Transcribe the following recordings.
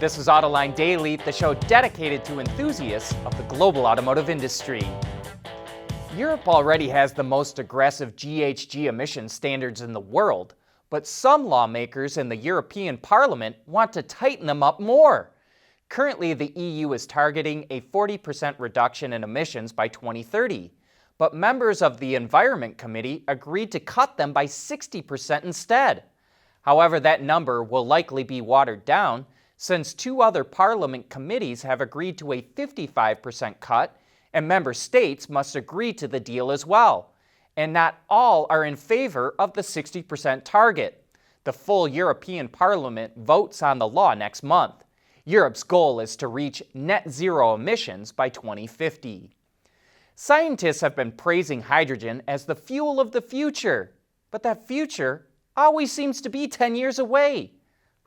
This is Autoline Daily, the show dedicated to enthusiasts of the global automotive industry. Europe already has the most aggressive GHG emission standards in the world, but some lawmakers in the European Parliament want to tighten them up more. Currently, the EU is targeting a 40% reduction in emissions by 2030, but members of the Environment Committee agreed to cut them by 60% instead. However, that number will likely be watered down since two other Parliament committees have agreed to a 55% cut, and member states must agree to the deal as well. And not all are in favor of the 60% target. The full European Parliament votes on the law next month. Europe's goal is to reach net zero emissions by 2050. Scientists have been praising hydrogen as the fuel of the future, but that future always seems to be 10 years away.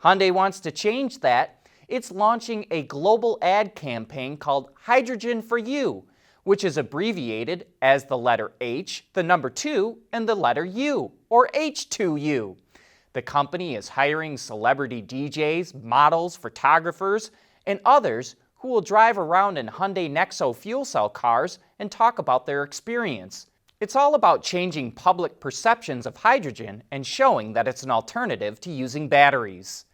Hyundai wants to change that. It's launching a global ad campaign called Hydrogen for You, which is abbreviated as the letter H, the number 2, and the letter U, or H2U. The company is hiring celebrity DJs, models, photographers, and others who will drive around in Hyundai Nexo fuel cell cars and talk about their experience. It's all about changing public perceptions of hydrogen and showing that it's an alternative to using batteries.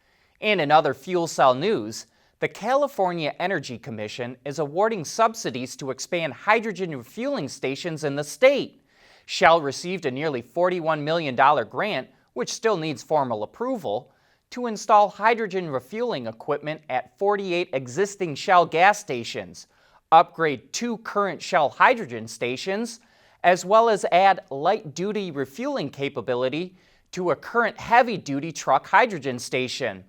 And in other fuel cell news, the California Energy Commission is awarding subsidies to expand hydrogen refueling stations in the state. Shell received a nearly $41 million grant, which still needs formal approval, to install hydrogen refueling equipment at 48 existing Shell gas stations, upgrade 2 current Shell hydrogen stations, as well as add light-duty refueling capability to a current heavy-duty truck hydrogen station.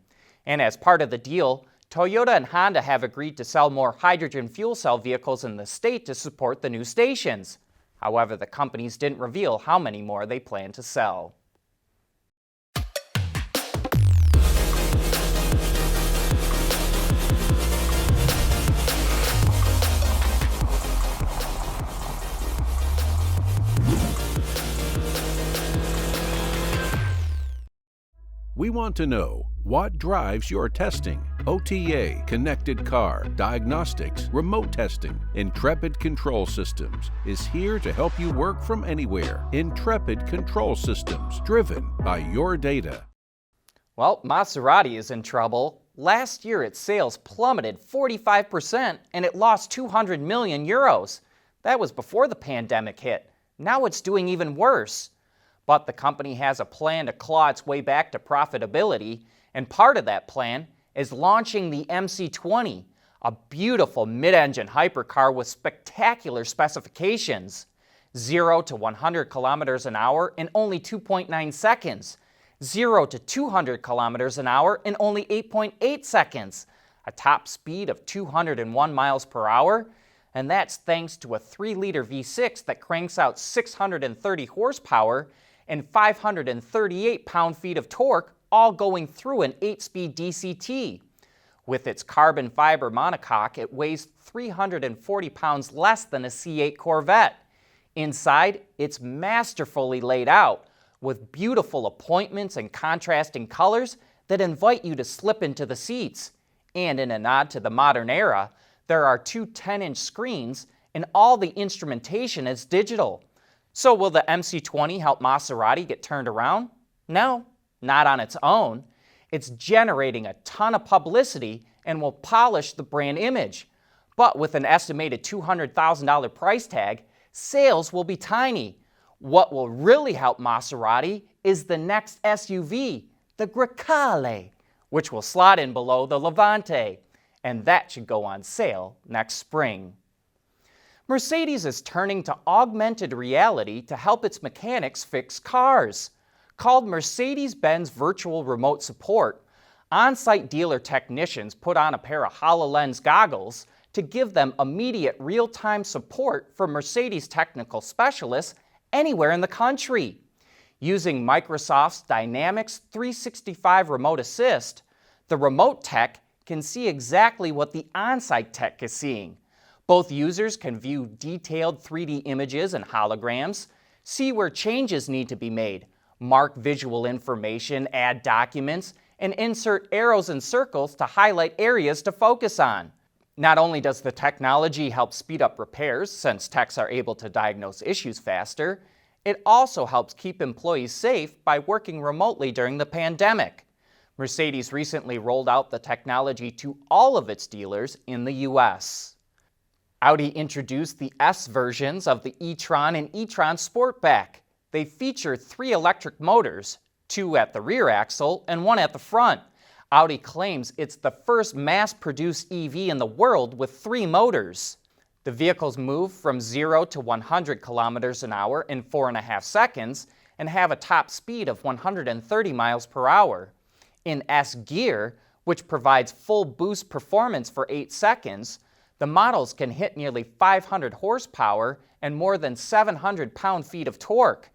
And as part of the deal, Toyota and Honda have agreed to sell more hydrogen fuel cell vehicles in the state to support the new stations. However, the companies didn't reveal how many more they plan to sell. We want to know what drives your testing. OTA, connected car, diagnostics, remote testing. Intrepid Control Systems is here to help you work from anywhere. Intrepid Control Systems, driven by your data. Well, Maserati is in trouble. Last year, its sales plummeted 45% and it lost 200 million euros. That was before the pandemic hit. Now it's doing even worse. But the company has a plan to claw its way back to profitability, and part of that plan is launching the MC20, a beautiful mid-engine hypercar with spectacular specifications. 0 to 100 kilometers an hour in only 2.9 seconds. 0 to 200 kilometers an hour in only 8.8 seconds. A top speed of 201 miles per hour, and that's thanks to a 3-liter V6 that cranks out 630 horsepower and 538 pound-feet of torque, all going through an 8-speed DCT. With its carbon fiber monocoque, it weighs 340 pounds less than a C8 Corvette. Inside, it's masterfully laid out, with beautiful appointments and contrasting colors that invite you to slip into the seats. And in a nod to the modern era, there are 2 10-inch screens, and all the instrumentation is digital. So will the MC20 help Maserati get turned around? No, not on its own. It's generating a ton of publicity and will polish the brand image. But with an estimated $200,000 price tag, sales will be tiny. What will really help Maserati is the next SUV, the Grecale, which will slot in below the Levante. And that should go on sale next spring. Mercedes is turning to augmented reality to help its mechanics fix cars. Called Mercedes-Benz Virtual Remote Support, on-site dealer technicians put on a pair of HoloLens goggles to give them immediate real-time support from Mercedes technical specialists anywhere in the country. Using Microsoft's Dynamics 365 Remote Assist, the remote tech can see exactly what the on-site tech is seeing. Both users can view detailed 3D images and holograms, see where changes need to be made, mark visual information, add documents, and insert arrows and circles to highlight areas to focus on. Not only does the technology help speed up repairs, since techs are able to diagnose issues faster, it also helps keep employees safe by working remotely during the pandemic. Mercedes recently rolled out the technology to all of its dealers in the US. Audi introduced the S versions of the e-tron and e-tron Sportback. They feature 3 electric motors, 2 at the rear axle and 1 at the front. Audi claims it's the first mass-produced EV in the world with 3 motors. The vehicles move from 0 to 100 kilometers an hour in 4.5 seconds and have a top speed of 130 miles per hour. In S gear, which provides full boost performance for 8 seconds, the models can hit nearly 500 horsepower and more than 700 pound-feet of torque.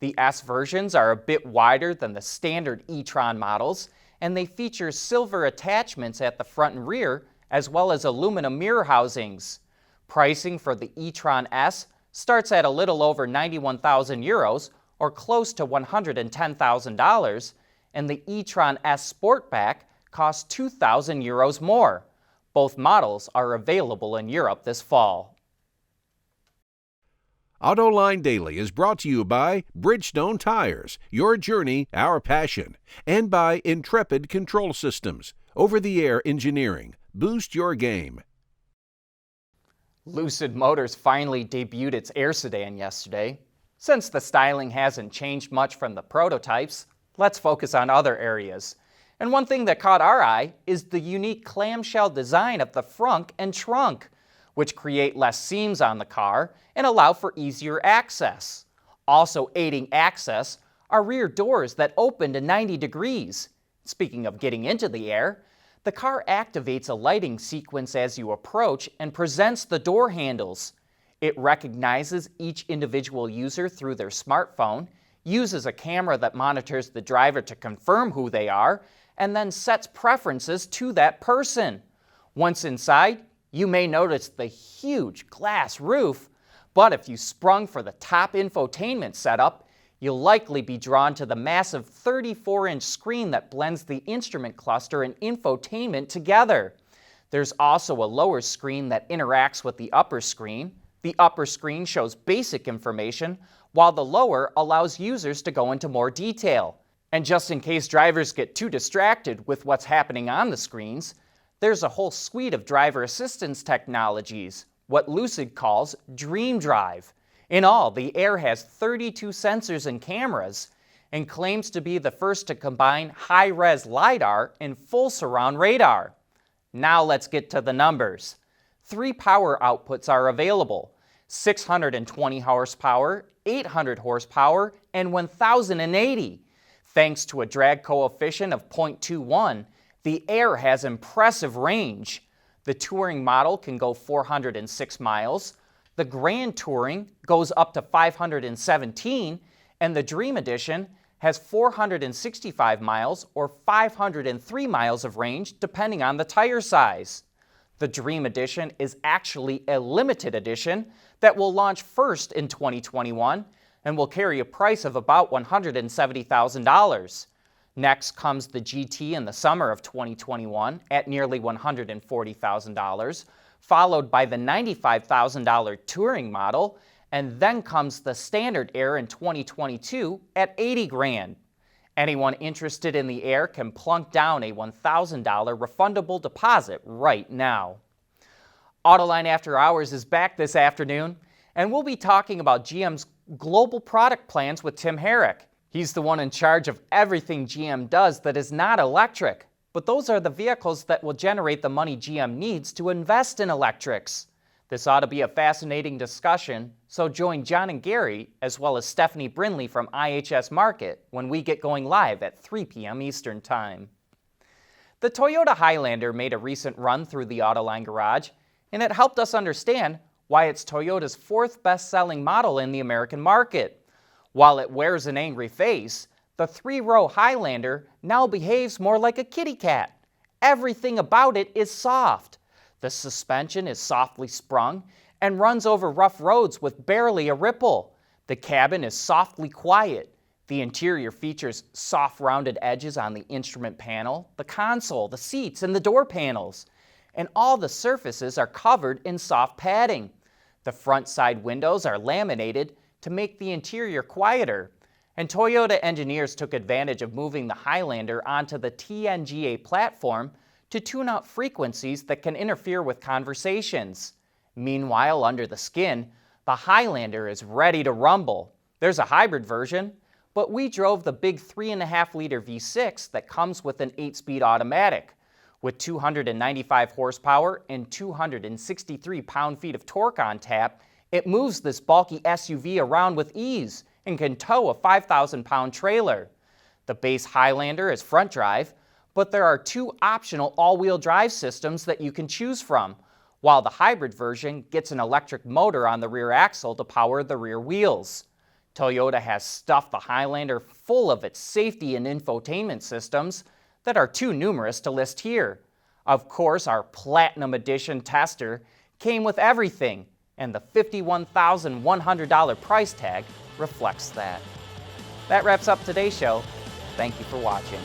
The S versions are a bit wider than the standard e-tron models, and they feature silver attachments at the front and rear, as well as aluminum mirror housings. Pricing for the e-tron S starts at a little over 91,000 euros, or close to $110,000, and the e-tron S Sportback costs 2,000 euros more. Both models are available in Europe this fall. Autoline Daily is brought to you by Bridgestone Tires, your journey, our passion, and by Intrepid Control Systems, over-the-air engineering. Boost your game. Lucid Motors finally debuted its Air sedan yesterday. Since the styling hasn't changed much from the prototypes, let's focus on other areas. And one thing that caught our eye is the unique clamshell design of the frunk and trunk, which create less seams on the car and allow for easier access. Also aiding access are rear doors that open to 90 degrees. Speaking of getting into the Air, the car activates a lighting sequence as you approach and presents the door handles. It recognizes each individual user through their smartphone, uses a camera that monitors the driver to confirm who they are, and then sets preferences to that person. Once inside, you may notice the huge glass roof, but if you sprung for the top infotainment setup, you'll likely be drawn to the massive 34-inch screen that blends the instrument cluster and infotainment together. There's also a lower screen that interacts with the upper screen. The upper screen shows basic information, while the lower allows users to go into more detail. And just in case drivers get too distracted with what's happening on the screens, there's a whole suite of driver assistance technologies, what Lucid calls Dream Drive. In all, the Air has 32 sensors and cameras, and claims to be the first to combine high-res LiDAR and full surround radar. Now let's get to the numbers. 3 power outputs are available: 620 horsepower, 800 horsepower, and 1080. Thanks to a drag coefficient of 0.21, the Air has impressive range. The Touring model can go 406 miles, the Grand Touring goes up to 517, and the Dream Edition has 465 miles or 503 miles of range depending on the tire size. The Dream Edition is actually a limited edition that will launch first in 2021 and will carry a price of about $170,000. Next comes the GT in the summer of 2021 at nearly $140,000, followed by the $95,000 Touring model, and then comes the standard Air in 2022 at $80,000. Anyone interested in the Air can plunk down a $1,000 refundable deposit right now. Autoline After Hours is back this afternoon, and we'll be talking about GM's global product plans with Tim Herrick. He's the one in charge of everything GM does that is not electric, but those are the vehicles that will generate the money GM needs to invest in electrics. This ought to be a fascinating discussion, so join John and Gary, as well as Stephanie Brinley from IHS Markit, when we get going live at 3 p.m. Eastern Time. The Toyota Highlander made a recent run through the Autoline garage, and it helped us understand why it's Toyota's 4th best-selling model in the American market. While it wears an angry face, the 3-row Highlander now behaves more like a kitty cat. Everything about it is soft. The suspension is softly sprung and runs over rough roads with barely a ripple. The cabin is softly quiet. The interior features soft rounded edges on the instrument panel, the console, the seats, and the door panels. And all the surfaces are covered in soft padding. The front side windows are laminated to make the interior quieter. And Toyota engineers took advantage of moving the Highlander onto the TNGA platform to tune out frequencies that can interfere with conversations. Meanwhile, under the skin, the Highlander is ready to rumble. There's a hybrid version, but we drove the big 3.5-liter V6 that comes with an 8-speed automatic. With 295 horsepower and 263 pound-feet of torque on tap, it moves this bulky SUV around with ease and can tow a 5,000-pound trailer. The base Highlander is front drive, but there are 2 optional all-wheel drive systems that you can choose from, while the hybrid version gets an electric motor on the rear axle to power the rear wheels. Toyota has stuffed the Highlander full of its safety and infotainment systems that are too numerous to list here. Of course, our Platinum Edition tester came with everything, and the $51,100 price tag reflects that. That wraps up today's show. Thank you for watching.